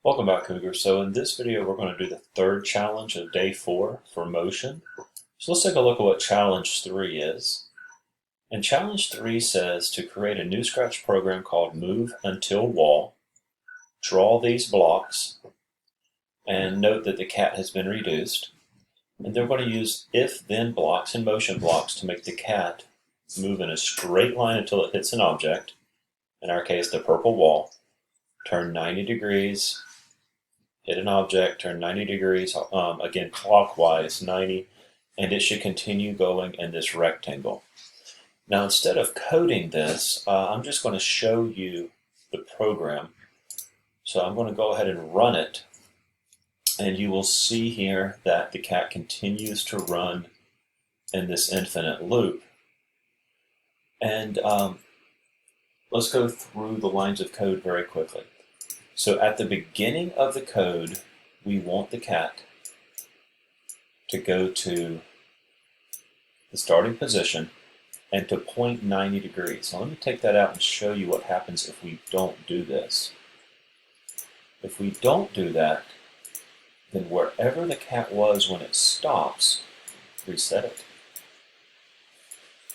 Welcome back, Cougar. So in this video, we're going to do the third challenge of day 4 for motion. So let's take a look at what challenge 3 is. And challenge 3 says to create a new Scratch program called Move Until Wall. Draw these blocks and note that the cat has been reduced. And they're going to use if-then blocks and motion blocks to make the cat move in a straight line until it hits an object. In our case, the purple wall. Turn 90 degrees. Hit an object, turn 90 degrees, again clockwise 90, and it should continue going in this rectangle. Now instead of coding this, I'm just going to show you the program. So I'm going to go ahead and run it, and you will see here that the cat continues to run in this infinite loop. And let's go through the lines of code very quickly. So at the beginning of the code, we want the cat to go to the starting position and to point 90 degrees. Now let me take that out and show you what happens if we don't do this. If we don't do that, then wherever the cat was when it stops, reset it.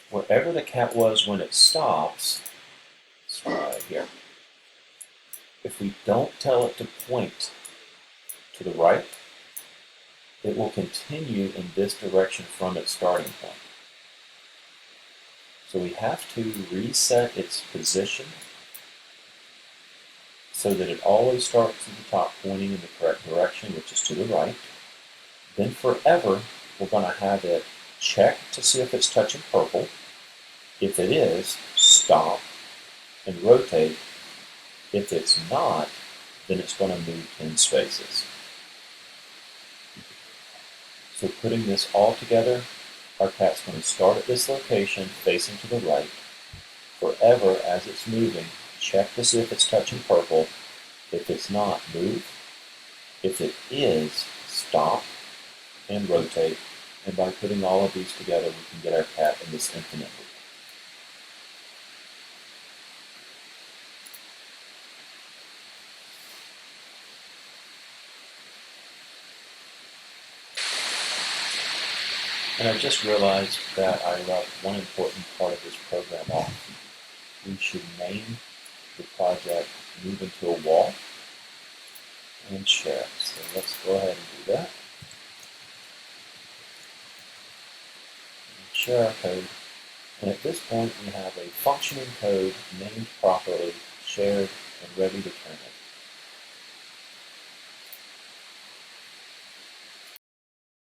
Wherever the cat was when it stops, it's right here. If we don't tell it to point to the right, it will continue in this direction from its starting point. So we have to reset its position so that it always starts at the top pointing in the correct direction, which is to the right. Then forever, we're going to have it check to see if it's touching purple. If it is, stop and rotate. If it's not, then it's going to move 10 spaces. So putting this all together, our cat's going to start at this location facing to the right. Forever, as it's moving, check to see if it's touching purple. If it's not, move. If it is, stop and rotate. And by putting all of these together, we can get our cat in this infinite loop. And I just realized that I left one important part of this program off. We should name the project Move Into a Wall and share. So let's go ahead and do that. And share our code. And at this point, we have a functioning code named properly, shared, and ready to turn it.